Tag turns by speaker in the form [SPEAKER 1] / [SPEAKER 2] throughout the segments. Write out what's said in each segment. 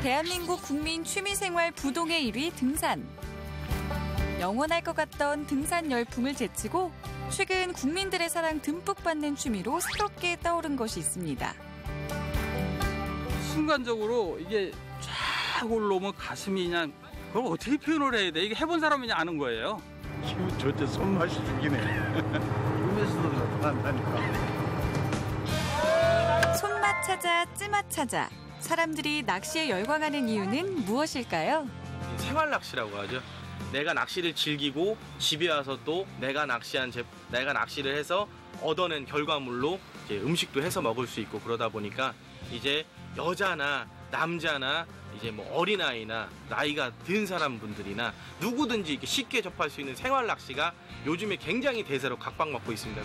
[SPEAKER 1] 대한민국 국민 취미생활 부동의 1위 등산. 영원할 것 같던 등산 열풍을 제치고 최근 국민들의 사랑 듬뿍 받는 취미로 새롭게 떠오른 것이 있습니다.
[SPEAKER 2] 순간적으로 이게 쫙 올라오면 가슴이 그냥 그걸 어떻게 표현을 해야 돼? 이게 해본 사람이 그냥 아는 거예요.
[SPEAKER 3] 기분 좋을 때 손맛이 죽이네. 꿈에서도 나타난다니까.
[SPEAKER 1] 손맛 찾아 찌맛 찾아. 사람들이 낚시에 열광하는 이유는 무엇일까요?
[SPEAKER 4] 생활 낚시라고 하죠. 내가 낚시를 즐기고 집에 와서 또 내가 낚시를 해서 얻어낸 결과물로 이제 음식도 해서 먹을 수 있고 그러다 보니까 이제 여자나 남자나 이제 뭐 어린아이나 나이가 든 사람분들이나 누구든지 이렇게 쉽게 접할 수 있는 생활 낚시가 요즘에 굉장히 대세로 각광받고 있습니다.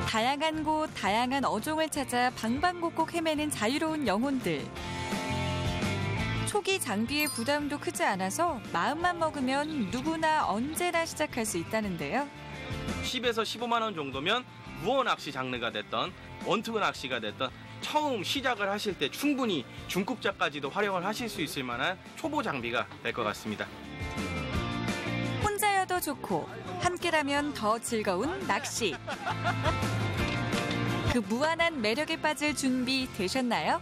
[SPEAKER 1] 다양한 곳, 다양한 어종을 찾아 방방곡곡 헤매는 자유로운 영혼들. 초기 장비의 부담도 크지 않아서 마음만 먹으면 누구나 언제나 시작할 수 있다는데요.
[SPEAKER 4] 10에서 15만 원 정도면 무어 낚시 장르가 됐던 원투브 낚시가 됐던 처음 시작을 하실 때 충분히 중급자까지도 활용을 하실 수 있을 만한 초보 장비가 될 것 같습니다.
[SPEAKER 1] 혼자여도 좋고 함께라면 더 즐거운 낚시. 그 무한한 매력에 빠질 준비 되셨나요?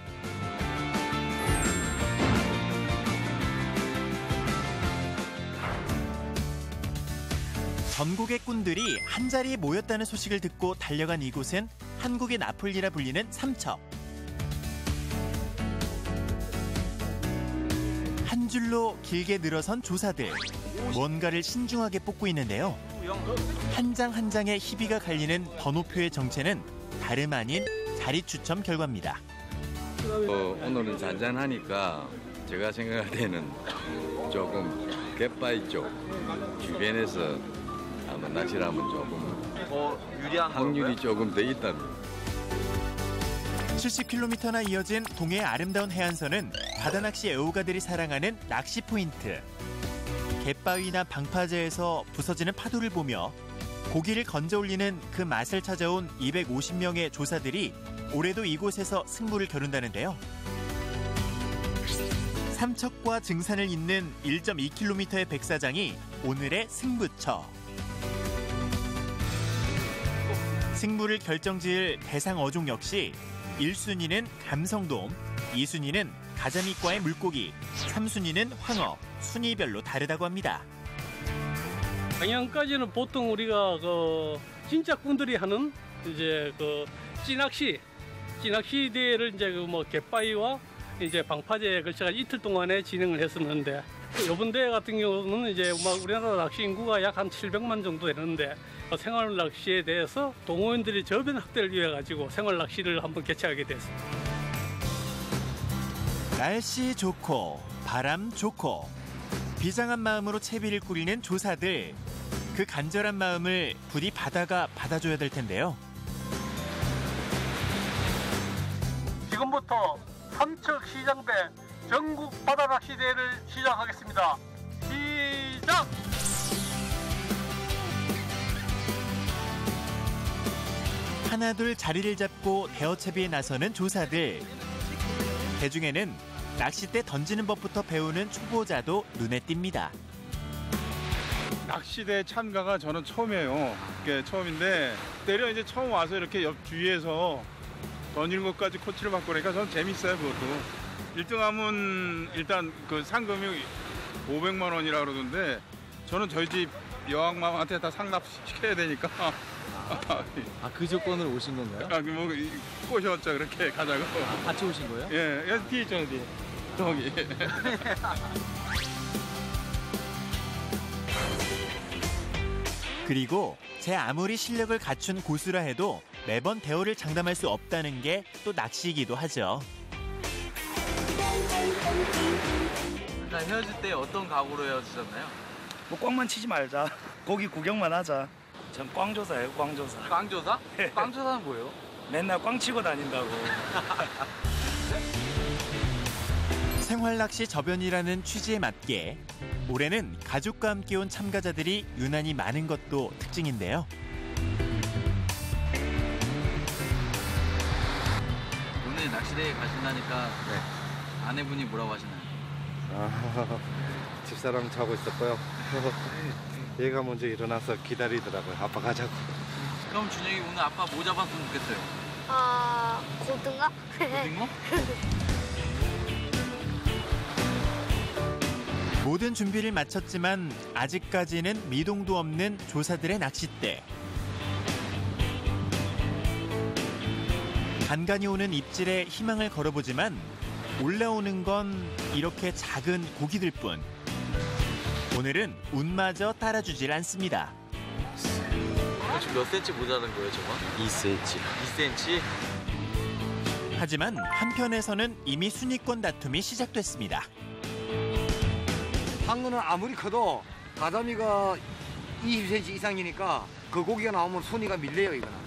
[SPEAKER 5] 전국의 꾼들이 한자리에 모였다는 소식을 듣고 달려간 이곳은 한국의 나폴리라 불리는 삼척. 한 줄로 길게 늘어선 조사들. 뭔가를 신중하게 뽑고 있는데요. 한 장 한 장의 희비가 갈리는 번호표의 정체는 다름 아닌 자리 추첨 결과입니다.
[SPEAKER 6] 오늘은 잔잔하니까 제가 생각할 때는 조금 갯바위 쪽 주변에서 한번 낚시를 하면 조금
[SPEAKER 4] 유리한
[SPEAKER 6] 확률이 조금 더 있답니다.
[SPEAKER 5] 70km나 이어진 동해의 아름다운 해안선은 바다낚시 애호가들이 사랑하는 낚시 포인트. 갯바위나 방파제에서 부서지는 파도를 보며 고기를 건져 올리는 그 맛을 찾아온 250명의 조사들이 올해도 이곳에서 승부를 겨룬다는데요. 삼척과 증산을 잇는 1.2km의 백사장이 오늘의 승부처. 승부를 결정지을 대상 어종 역시 1순위는 감성돔, 2순위는 가자미과의 물고기, 3순위는 황어, 순위별로 다르다고 합니다.
[SPEAKER 7] 방향까지는 보통 우리가 진짜 꾼들이 하는 이제 찌낚시 대회를 이제 갯바위와 이제 방파제에 걸쳐서 이틀 동안에 진행을 했었는데 이번 대회 같은 경우는 이제 우리나라 낚시 인구가 약 한 700만 정도 되는데 생활 낚시에 대해서 동호인들이 저변 확대를 위해 가지고 생활 낚시를 한번 개최하게 됐습니다.
[SPEAKER 5] 날씨 좋고 바람 좋고 비장한 마음으로 채비를 꾸리는 조사들. 그 간절한 마음을 부디 바다가 받아줘야 될 텐데요.
[SPEAKER 7] 지금부터 삼척 시장대 전국 바다 낚시 대회를 시작하겠습니다. 시작!
[SPEAKER 5] 하나둘 자리를 잡고 대어채비에 나서는 조사들. 대중에는 낚싯대 던지는 법부터 배우는 초보자도 눈에 띕니다.
[SPEAKER 3] 낚시대 참가가 저는 처음이에요. 그게 처음인데 때려 이제 처음 와서 이렇게 옆 주위에서 던지는 것까지 코치를 받고 그러니까 저는 재밌어요. 그것도 1등하면 일단 그 상금이 500만 원이라 그러던데 저는 저희 집 여왕마마한테 다 상납시켜야 되니까
[SPEAKER 8] 그 조건으로 오신 건가요?
[SPEAKER 3] 뭐 꼬셨죠. 그렇게 가자고.
[SPEAKER 8] 같이 오신 거예요?
[SPEAKER 3] 예, 여기 뒤에 있잖아요. 뒤에. 저기.
[SPEAKER 5] 그리고 제 아무리 실력을 갖춘 고수라 해도 매번 대어를 장담할 수 없다는 게 또 낚시이기도 하죠.
[SPEAKER 4] 일단 헤어질 때 어떤 각오로 헤어지셨나요?
[SPEAKER 9] 뭐 꽝만 치지 말자. 고기 구경만 하자. 전 꽝조사예요, 꽝조사.
[SPEAKER 4] 꽝조사? 꽝조사는 뭐예요?
[SPEAKER 9] 맨날 꽝 치고 다닌다고.
[SPEAKER 5] 생활낚시 저변이라는 취지에 맞게 올해는 가족과 함께 온 참가자들이 유난히 많은 것도 특징인데요.
[SPEAKER 4] 오늘 낚시대회 가신다니까
[SPEAKER 8] 아내분이 뭐라고 하시나요?
[SPEAKER 10] 집사람 자고 있었고요. 얘가 먼저 일어나서 기다리더라고요. 아빠 가자고.
[SPEAKER 8] 그럼 준혁이 오늘 아빠 뭐 잡았으면 좋겠어요?
[SPEAKER 11] 고등어?
[SPEAKER 8] 고등어?
[SPEAKER 5] 모든 준비를 마쳤지만 아직까지는 미동도 없는 조사들의 낚싯대. 간간히 오는 입질에 희망을 걸어보지만 올라오는 건 이렇게 작은 고기들 뿐. 오늘은 운마저 따라주질 않습니다.
[SPEAKER 8] 지금 몇 센치 모자란 거예요, 저거?
[SPEAKER 4] 2cm.
[SPEAKER 8] 2cm?
[SPEAKER 5] 하지만 한편에서는 이미 순위권 다툼이 시작됐습니다.
[SPEAKER 12] 상어는 아무리 커도 가자미가 20cm 이상이니까 그 고기가 나오면 순위가 밀려요, 이거는.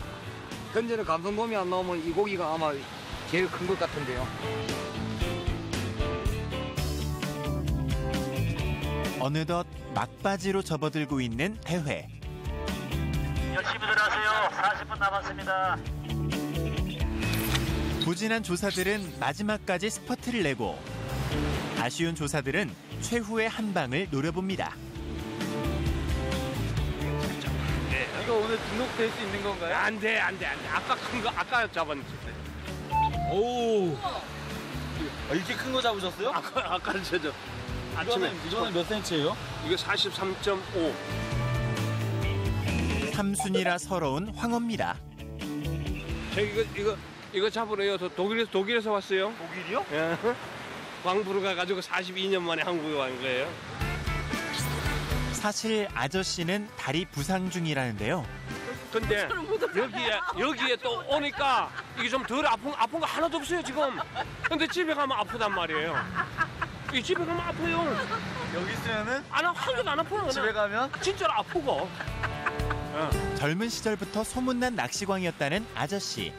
[SPEAKER 12] 현재는 감성돔이 안 나오면 이 고기가 아마 제일 큰 것 같은데요.
[SPEAKER 5] 어느덧 막바지로 접어들고 있는 대회.
[SPEAKER 13] 열심히 들어가세요. 40분 남았습니다.
[SPEAKER 5] 부진한 조사들은 마지막까지 스퍼트를 내고 아쉬운 조사들은 최후의 한 방을 노려봅니다.
[SPEAKER 8] 이거 오늘 등록될 수 있는 건가요?
[SPEAKER 7] 안 돼. 아까 큰 거 아까 잡았는데.
[SPEAKER 8] 오. 이렇게 큰 거 잡으셨어요?
[SPEAKER 7] 아까 저죠. 아침에
[SPEAKER 8] 이거는 몇 센치예요?
[SPEAKER 7] 이거 43.5.
[SPEAKER 5] 삼순이라 서러운 황어입니다.
[SPEAKER 7] 이거 잡으러요. 저 독일에서 왔어요.
[SPEAKER 8] 독일이요?
[SPEAKER 7] 예. 광부로 가가지고 42년 만에 한국에 온 거예요.
[SPEAKER 5] 사실 아저씨는 다리 부상 중이라는데요.
[SPEAKER 7] 근데 여기에 또 오니까 이게 좀 덜 아픈 거 하나도 없어요 지금. 근데 집에 가면 아프단 말이에요. 이 집에 가면 아파요.
[SPEAKER 8] 여기 있으면은?
[SPEAKER 7] 한 개도 안 아파요.
[SPEAKER 8] 집에 가면?
[SPEAKER 7] 진짜로 아프고.
[SPEAKER 5] 젊은 시절부터 소문난 낚시광이었다는 아저씨.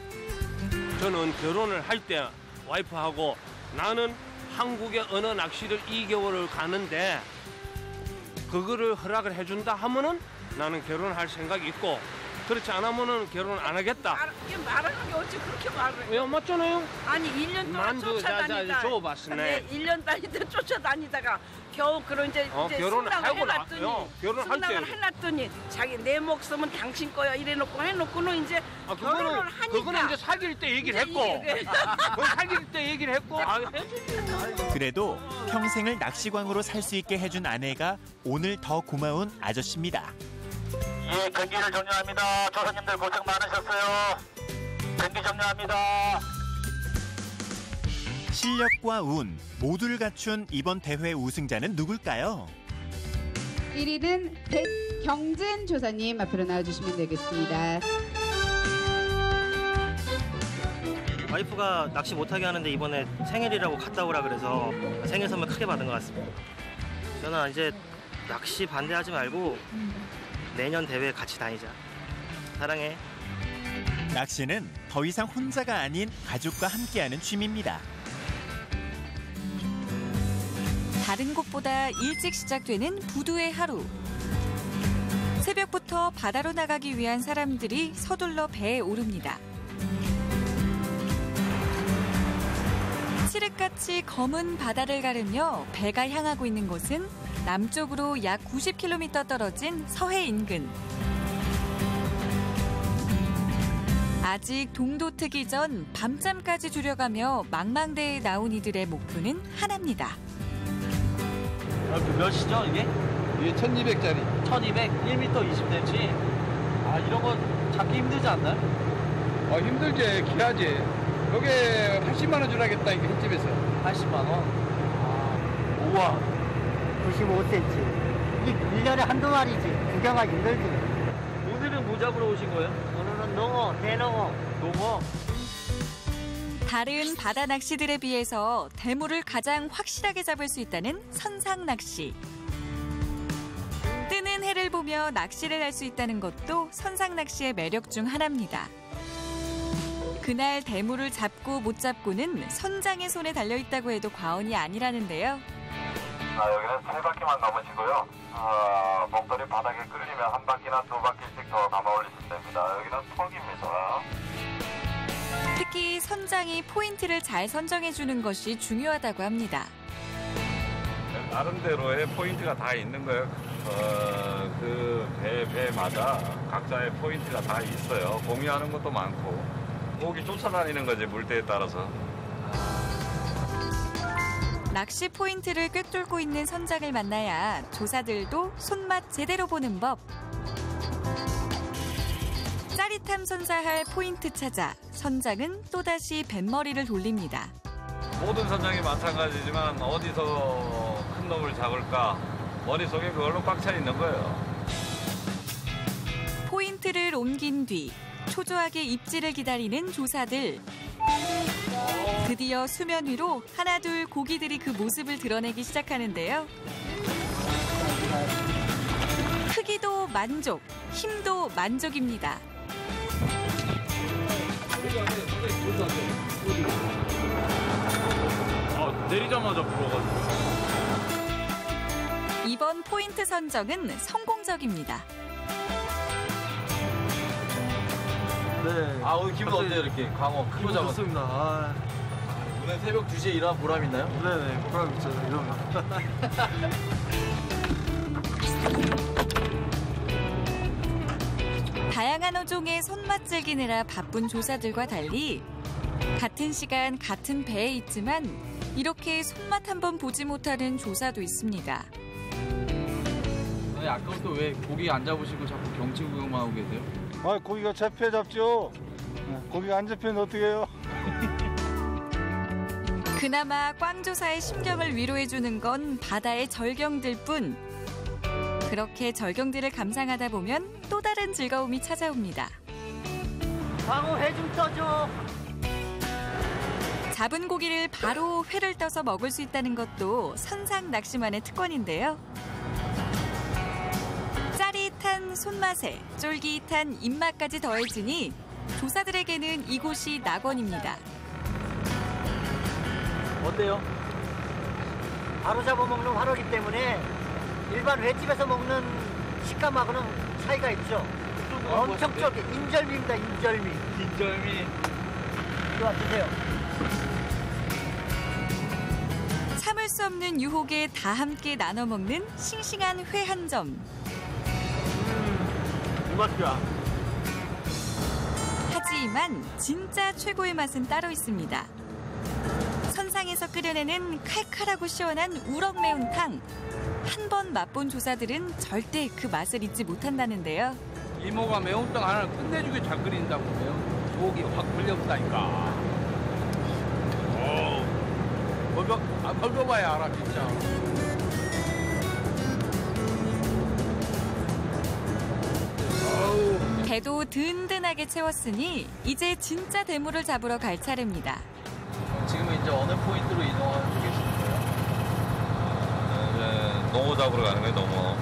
[SPEAKER 7] 저는 결혼을 할 때 와이프하고 나는 한국의 어느 낚시를 2개월을 가는데 그거를 허락을 해준다 하면은 나는 결혼할 생각이 있고 그렇지 않으면은 결혼 안 하겠다.
[SPEAKER 14] 말하는 게 어찌 그렇게 말을 해?
[SPEAKER 7] 왜 맞잖아요.
[SPEAKER 14] 아니 1년 동안 쫓아다니다.
[SPEAKER 7] 줘봤으네.
[SPEAKER 14] 네, 1년 다니다 쫓아다니다가 겨우 그런 이제
[SPEAKER 7] 결혼을
[SPEAKER 14] 승낙을 해놨더니
[SPEAKER 7] 결혼할 때
[SPEAKER 14] 승낙을 해놨더니 자기 내 목숨은 당신 거야 이래놓고 해놓고는 이제 결혼을 하니까
[SPEAKER 7] 그거는 이제 사귈 때 얘기를 했고 그건 사귈 때 얘기를 했고
[SPEAKER 5] 그래도 평생을 낚시광으로 살 수 있게 해준 아내가 오늘 더 고마운 아저씨입니다.
[SPEAKER 13] 예, 경기를 종료합니다. 조사님들 고생 많으셨어요. 경기 종료합니다.
[SPEAKER 5] 실력과 운 모두를 갖춘 이번 대회 우승자는 누굴까요?
[SPEAKER 15] 1위는 백경진 조사님 앞으로 나와주시면 되겠습니다.
[SPEAKER 16] 와이프가 낚시 못하게 하는데 이번에 생일이라고 갔다 오라 그래서 생일 선물 크게 받은 것 같습니다. 저는 이제 낚시 반대하지 말고 내년 대회 같이 다니자. 사랑해.
[SPEAKER 5] 낚시는 더 이상 혼자가 아닌 가족과 함께하는 취미입니다.
[SPEAKER 1] 다른 곳보다 일찍 시작되는 부두의 하루. 새벽부터 바다로 나가기 위한 사람들이 서둘러 배에 오릅니다. 칠흑같이 검은 바다를 가르며 배가 향하고 있는 곳은 남쪽으로 약 90km 떨어진 서해 인근. 아직 동도 트기 전 밤잠까지 줄여가며 망망대에 나온 이들의 목표는 하나입니다.
[SPEAKER 8] 몇 시죠 이게?
[SPEAKER 12] 이게 1200짜리.
[SPEAKER 8] 1200, 1m 20cm. 아 이런 거 잡기 힘들지 않나요?
[SPEAKER 12] 힘들지, 귀하지. 여기 80만 원 주라겠다, 이게 횟집에서.
[SPEAKER 8] 80만 원? 우와.
[SPEAKER 17] 95cm. 이게 1년에 한두 마리지. 구경하기 힘들지.
[SPEAKER 8] 오늘은 뭐 잡으러 오신 거예요?
[SPEAKER 17] 오늘은 농어, 대농어.
[SPEAKER 8] 농어?
[SPEAKER 1] 다른 바다 낚시들에 비해서 대물을 가장 확실하게 잡을 수 있다는 선상 낚시. 뜨는 해를 보며 낚시를 할 수 있다는 것도 선상 낚시의 매력 중 하나입니다. 그날 대물을 잡고 못 잡고는 선장의 손에 달려있다고 해도 과언이 아니라는데요.
[SPEAKER 13] 여기는 3바퀴만 넘으시고요. 목도리 바닥에 끌리면 한 바퀴나 두 바퀴씩 더 감아 올리시면 됩니다. 여기는 턱입니다.
[SPEAKER 1] 특히 선장이 포인트를 잘 선정해주는 것이 중요하다고 합니다.
[SPEAKER 18] 나름대로의 포인트가 다 있는 거예요. 그 배마다 각자의 포인트가 다 있어요. 공유하는 것도 많고 고기 쫓아다니는 거지, 물때에 따라서.
[SPEAKER 1] 낚시 포인트를 꿰뚫고 있는 선장을 만나야 조사들도 손맛 제대로 보는 법. 짜릿함 선사할 포인트 찾아 선장은 또다시 뱃머리를 돌립니다.
[SPEAKER 18] 모든 선장이 마찬가지지만 어디서 큰 놈을 잡을까 머릿속에 그걸로 꽉 차 있는 거예요.
[SPEAKER 1] 포인트를 옮긴 뒤 초조하게 입질을 기다리는 조사들. 드디어 수면 위로 하나둘 고기들이 그 모습을 드러내기 시작하는데요. 크기도 만족, 힘도 만족입니다.
[SPEAKER 2] 내리자마자 불어가지고.
[SPEAKER 1] 이번 포인트 선정은 성공적입니다.
[SPEAKER 8] 네. 오늘 기분 어때요? 이렇게 광어 큰 거 잡았습니다. 오늘 새벽 2시에 일어난 보람 있나요? 네네, 보람 있죠. 이러면.
[SPEAKER 1] 다양한 어종의 손맛 즐기느라 바쁜 조사들과 달리 같은 시간 같은 배에 있지만 이렇게 손맛 한번 보지 못하는 조사도 있습니다.
[SPEAKER 8] 아니, 아까부터 왜 고기 안 잡으시고 자꾸 경치 구경만 하고 계세요?
[SPEAKER 10] 고기가 잡혀 잡죠. 고기가 안 잡히면 어떻게 해요?
[SPEAKER 1] 그나마 꽝조사의 심경을 위로해주는 건 바다의 절경들 뿐. 그렇게 절경들을 감상하다 보면 또 다른 즐거움이 찾아옵니다.
[SPEAKER 17] 광어 회 좀 떠줘.
[SPEAKER 1] 잡은 고기를 바로 회를 떠서 먹을 수 있다는 것도 선상 낚시만의 특권인데요. 짜릿한 손맛에 쫄깃한 입맛까지 더해지니 조사들에게는 이곳이 낙원입니다.
[SPEAKER 17] 어때요? 바로 잡아먹는 활어기 때문에 일반 횟집에서 먹는 식감하고는 차이가 있죠. 엄청 쫄깃. 인절미입니다. 인절미.
[SPEAKER 8] 인절미.
[SPEAKER 17] 이거 드세요.
[SPEAKER 1] 참을 수 없는 유혹에 다 함께 나눠 먹는 싱싱한 회 한 점.
[SPEAKER 8] 이 맛이야.
[SPEAKER 1] 하지만 진짜 최고의 맛은 따로 있습니다. 선상에서 끓여내는 칼칼하고 시원한 우럭 매운탕. 한 번 맛본 조사들은 절대 그 맛을 잊지 못한다는데요.
[SPEAKER 2] 이모가 매운탕 하나를 끝내주게 잘 끓인다고 해요. 속이 확 불렸다니까. 먹어봐야 알아, 진짜.
[SPEAKER 1] 배도 든든하게 채웠으니 이제 진짜 대물을 잡으러 갈 차례입니다.
[SPEAKER 8] 지금은 이제 어느 포인트로 이동하고 계시는 거예요?
[SPEAKER 18] 이제 농어 잡으러 가는 거예요, 농어.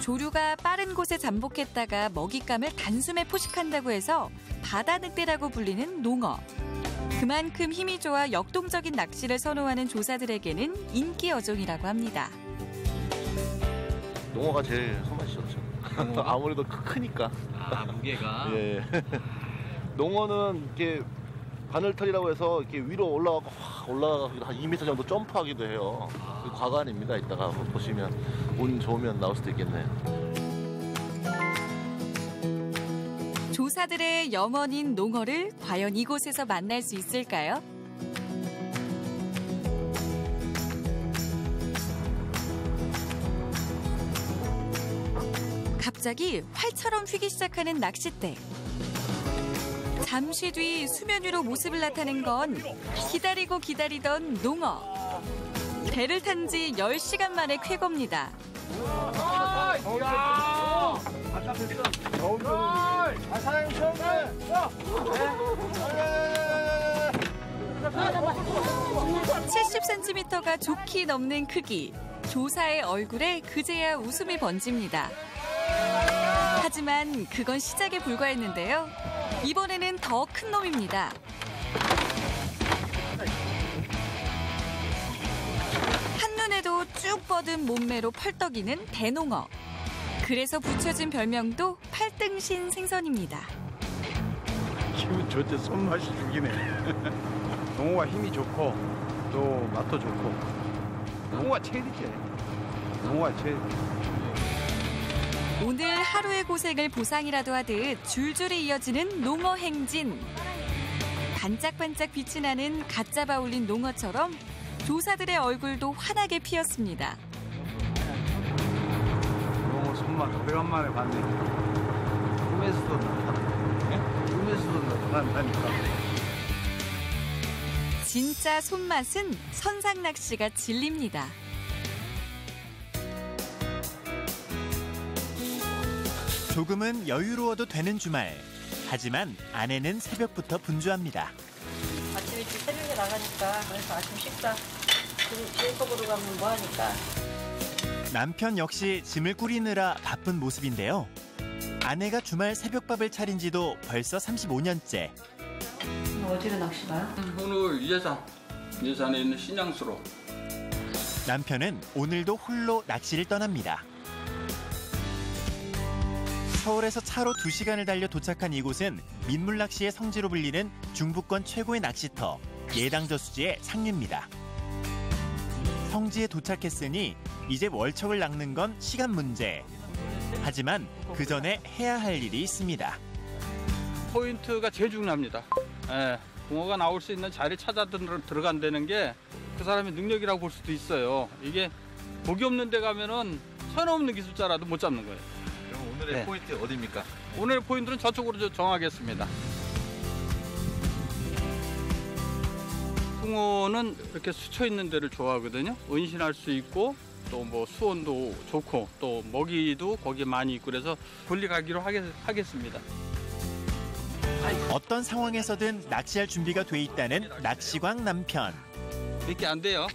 [SPEAKER 1] 조류가 빠른 곳에 잠복했다가 먹잇감을 단숨에 포식한다고 해서 바다 늑대라고 불리는 농어. 그만큼 힘이 좋아 역동적인 낚시를 선호하는 조사들에게는 인기 어종이라고 합니다.
[SPEAKER 19] 농어가 제일 손맛이 좋죠. 아무래도 크니까.
[SPEAKER 8] 무게가.
[SPEAKER 19] 예. 농어는 이렇게 바늘털이라고 해서 이렇게 위로 올라가고 확 올라가서 한 2m 정도 점프하기도 해요. 그 과관입니다. 이따가 보시면 운 좋으면 나올 수도 있겠네요.
[SPEAKER 1] 조사들의 염원인 농어를 과연 이곳에서 만날 수 있을까요? 갑자기 활처럼 휘기 시작하는 낚싯대. 잠시 뒤 수면 위로 모습을 나타낸 건 기다리고 기다리던 농어. 배를 탄 지 10시간 만에 쾌거입니다.
[SPEAKER 10] 사장님 처음에
[SPEAKER 1] 70cm가 좋게 넘는 크기. 조사의 얼굴에 그제야 웃음이 번집니다. 하지만 그건 시작에 불과했는데요. 이번에는 더 큰 놈입니다. 한눈에도 쭉 뻗은 몸매로 펄떡이는 대농어. 그래서 붙여진 별명도 팔등신 생선입니다.
[SPEAKER 3] 저때 손맛이 죽이네. 농어가 힘이 좋고 또 맛도 좋고 농어가 최고지. 농어가 최고.
[SPEAKER 1] 오늘 하루의 고생을 보상이라도 하듯 줄줄이 이어지는 농어 행진. 반짝반짝 빛이 나는 갓 잡아 올린 농어처럼 조사들의 얼굴도 환하게 피었습니다.
[SPEAKER 3] 농어 손맛 오래간만에 봤네. 꿈에서도 나타나. 꿈에서도 나타난다니까.
[SPEAKER 1] 진짜 손맛은 선상 낚시가 진리입니다.
[SPEAKER 5] 조금은 여유로워도 되는 주말. 하지만 아내는 새벽부터 분주합니다.
[SPEAKER 17] 아침 일찍 새벽에 나가니까 그래서 아침 식사 제이컵으로 가면 뭐하니까.
[SPEAKER 5] 남편 역시 짐을 꾸리느라 바쁜 모습인데요. 아내가 주말 새벽밥을 차린 지도 벌써 35년째.
[SPEAKER 17] 어디로 낚시 가요?
[SPEAKER 2] 오늘 예산에 있는 신양수로.
[SPEAKER 5] 남편은 오늘도 홀로 낚시를 떠납니다. 서울에서 차로 2시간을 달려 도착한 이곳은 민물낚시의 성지로 불리는 중부권 최고의 낚시터 예당저수지의 상류입니다. 성지에 도착했으니 이제 월척을 낚는 건 시간 문제. 하지만 그 전에 해야 할 일이 있습니다.
[SPEAKER 2] 포인트가 제일 중요합니다. 예, 붕어가 나올 수 있는 자리 찾아 들어간다는 게 그 사람의 능력이라고 볼 수도 있어요. 이게 고기 없는 데 가면은 천 없는 기술자라도 못 잡는 거예요.
[SPEAKER 8] 그럼 오늘의 포인트 어디입니까?
[SPEAKER 2] 오늘의 포인트는 저쪽으로 정하겠습니다. 붕어는 이렇게 수초 있는 데를 좋아하거든요. 은신할 수 있고 또 뭐 수온도 좋고 또 먹이도 거기에 많이 있고 그래서 분리 가기로 하겠습니다.
[SPEAKER 5] 어떤 상황에서든 낚시할 준비가 돼 있다는 낚시광 남편.
[SPEAKER 2] 몇 개 안 돼요.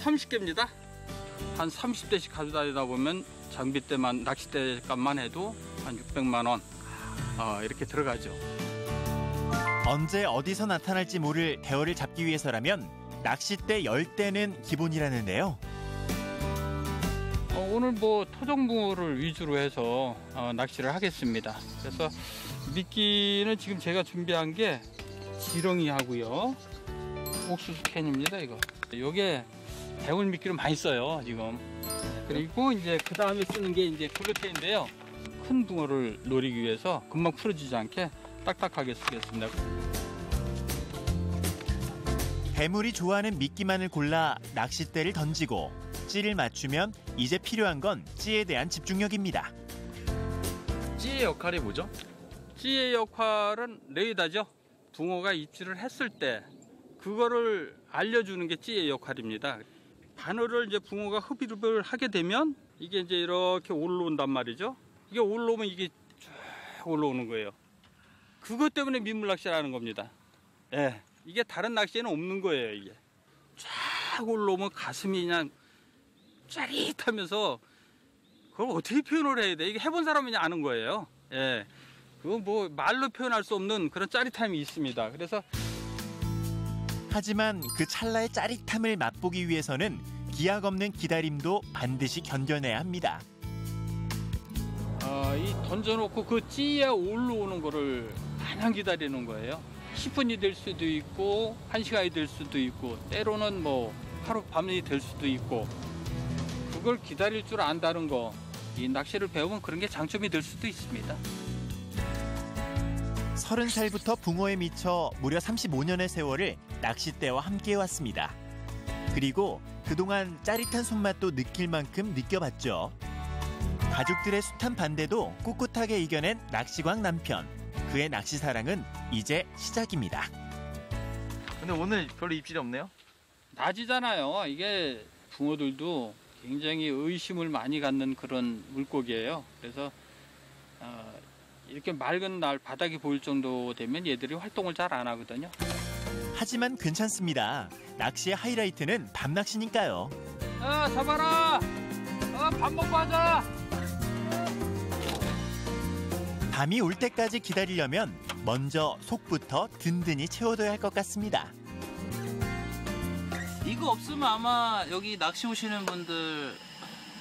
[SPEAKER 2] 30개입니다. 한 30대씩 가져다니다 보면 장비대만 낚싯대 값만 해도 한 600만 원 이렇게 들어가죠.
[SPEAKER 5] 언제 어디서 나타날지 모를 대어를 잡기 위해서라면 낚싯대 10대는 기본이라는데요.
[SPEAKER 2] 오늘 뭐 토종붕어를 위주로 해서 낚시를 하겠습니다. 그래서 미끼는 지금 제가 준비한 게 지렁이 하고요. 옥수수 캔입니다, 이거. 요게 대물 미끼를 많이 써요, 지금. 그리고 이제 그 다음에 쓰는 게 이제 글루텐인데요. 큰 붕어를 노리기 위해서 금방 풀어지지 않게 딱딱하게 쓰겠습니다.
[SPEAKER 5] 대물이 좋아하는 미끼만을 골라 낚싯대를 던지고 찌를 맞추면 이제 필요한 건 찌에 대한 집중력입니다.
[SPEAKER 4] 찌의 역할이 뭐죠?
[SPEAKER 2] 찌의 역할은 레이더죠. 붕어가 입질을 했을 때 그거를 알려주는 게 찌의 역할입니다. 바늘을 이제 붕어가 흡입을 하게 되면 이게 이제 이렇게 올라온단 말이죠. 이게 올라오면 이게 쭉 올라오는 거예요. 그것 때문에 민물낚시라는 겁니다. 예, 이게 다른 낚시에는 없는 거예요. 이게 쫙 올라오면 가슴이 그냥 짜릿하면서 그걸 어떻게 표현을 해야 돼? 이게 해본 사람이 아는 거예요. 예, 그거 뭐 말로 표현할 수 없는 그런 짜릿함이 있습니다. 그래서
[SPEAKER 5] 하지만 그 찰나의 짜릿함을 맛보기 위해서는 기약 없는 기다림도 반드시 견뎌내야 합니다.
[SPEAKER 2] 이 던져놓고 그 찌에 올라오는 거를 마냥 기다리는 거예요. 10분이 될 수도 있고 1시간이 될 수도 있고 때로는 뭐 하루 밤이 될 수도 있고 그걸 기다릴 줄 안다는 거, 이 낚시를 배우면 그런 게 장점이 될 수도 있습니다.
[SPEAKER 5] 30살부터 붕어에 미쳐 무려 35년의 세월을 낚싯대와 함께 해왔습니다. 그리고 그동안 짜릿한 손맛도 느낄 만큼 느껴봤죠. 가족들의 숱한 반대도 꿋꿋하게 이겨낸 낚시광 남편. 그의 낚시 사랑은 이제 시작입니다.
[SPEAKER 8] 근데 오늘 별로 입질이 없네요?
[SPEAKER 2] 낮이잖아요. 이게 붕어들도 굉장히 의심을 많이 갖는 그런 물고기예요. 그래서 이렇게 맑은 날 바닥이 보일 정도 되면 얘들이 활동을 잘 안 하거든요.
[SPEAKER 5] 하지만 괜찮습니다. 낚시의 하이라이트는 밤낚시니까요.
[SPEAKER 2] 야, 잡아라! 밥 먹고 하자!
[SPEAKER 5] 밤이 올 때까지 기다리려면 먼저 속부터 든든히 채워둬야 할 것 같습니다.
[SPEAKER 20] 이거 없으면 아마 여기 낚시 오시는 분들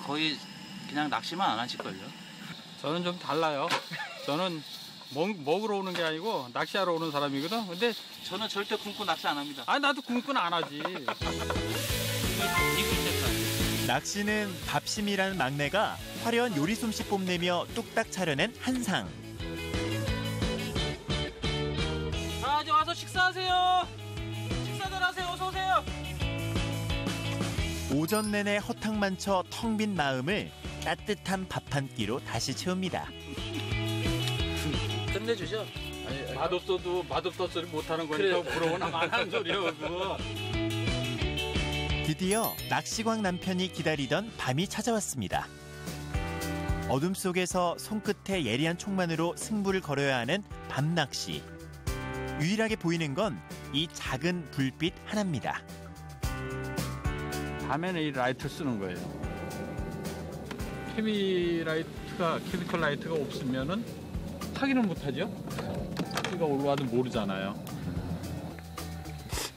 [SPEAKER 20] 거의 그냥 낚시만 안 하실걸요?
[SPEAKER 2] 저는 좀 달라요. 저는 먹으러 오는 게 아니고 낚시하러 오는 사람이거든. 근데
[SPEAKER 20] 저는 절대 굶고 낚시 안 합니다.
[SPEAKER 2] 아 나도 굶고는 안 하지.
[SPEAKER 5] 낚시는 밥심이라는 막내가 화려한 요리 솜씨 뽐내며 뚝딱 차려낸 한상.
[SPEAKER 20] 자, 이제 와서 식사하세요. 식사들 하세요. 어서 오세요.
[SPEAKER 5] 오전 내내 허탕만 쳐 텅 빈 마음을 따뜻한 밥 한 끼로 다시 채웁니다.
[SPEAKER 20] 끝내주죠.
[SPEAKER 2] 맛없어도 맛없다 소리 못하는 거니까 물어보나 말하는 소리요 그거.
[SPEAKER 5] 드디어 낚시광 남편이 기다리던 밤이 찾아왔습니다. 어둠 속에서 손끝에 예리한 촉만으로 승부를 걸어야 하는 밤낚시. 유일하게 보이는 건 이 작은 불빛 하나입니다.
[SPEAKER 2] 밤에는 이 라이트를 쓰는 거예요. 케미컬 라이트가 없으면은 타기는 못하죠. 타기가 올라와도 모르잖아요.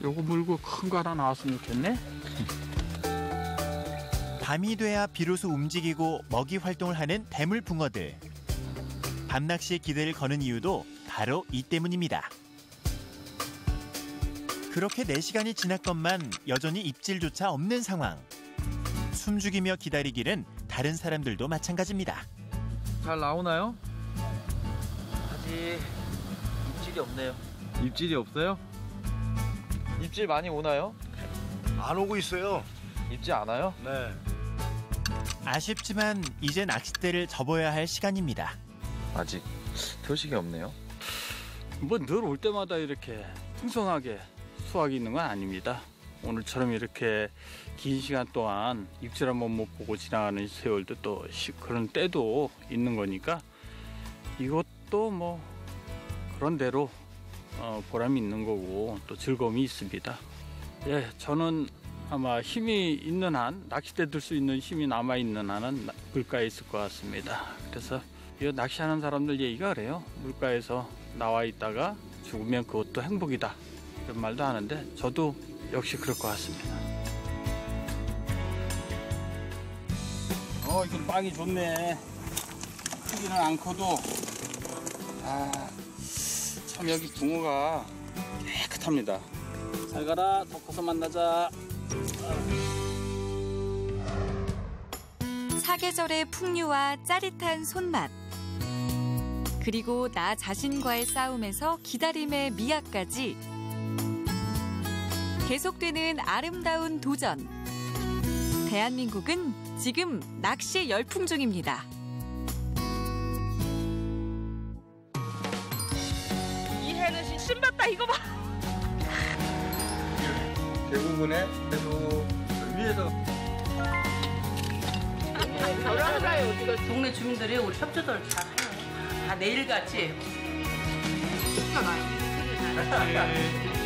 [SPEAKER 2] 요거 물고 큰 거 하나 나왔으면 좋겠네.
[SPEAKER 5] 밤이 돼야 비로소 움직이고 먹이 활동을 하는 대물 붕어들. 밤낚시에 기대를 거는 이유도 바로 이 때문입니다. 그렇게 4시간이 지났건만 여전히 입질조차 없는 상황. 숨죽이며 기다리기는 다른 사람들도 마찬가지입니다.
[SPEAKER 8] 잘 나오나요?
[SPEAKER 20] 아직 입질이 없네요.
[SPEAKER 8] 입질이 없어요? 입질 많이 오나요?
[SPEAKER 9] 안 오고 있어요.
[SPEAKER 8] 입질 안 와요?
[SPEAKER 9] 네.
[SPEAKER 5] 아쉽지만 이제 낚싯대를 접어야 할 시간입니다.
[SPEAKER 8] 아직 표식이 없네요.
[SPEAKER 2] 뭐 늘 올 때마다 이렇게 풍성하게 수확이 있는 건 아닙니다. 오늘처럼 이렇게 긴 시간 동안 입질 한번 못 보고 지나가는 세월도 또 그런 때도 있는 거니까 이것도 뭐 그런 대로 보람이 있는 거고 또 즐거움이 있습니다. 예, 저는 아마 힘이 있는 한, 낚싯대 들 수 있는 힘이 남아있는 한은 물가에 있을 것 같습니다. 그래서 이 낚시하는 사람들 얘기가 그래요. 물가에서 나와 있다가 죽으면 그것도 행복이다. 이런 말도 하는데 저도 역시 그럴 것 같습니다. 이건 빵이 좋네. 크기는 않고도 참 여기 붕어가 깨끗합니다. 잘 가라. 더 커서 만나자.
[SPEAKER 1] 사계절의 풍류와 짜릿한 손맛. 그리고 나 자신과의 싸움에서 기다림의 미학까지. 계속되는 아름다운 도전. 대한민국은 지금 낚시 열풍 중입니다.
[SPEAKER 14] 이 해는 신봤다 이거 봐.
[SPEAKER 3] 대부분의 그래도 위에서
[SPEAKER 14] 결혼하자요. 어디가 동네 주민들이 우리 협조들 잘 해요. 다 내일같이.
[SPEAKER 3] 네.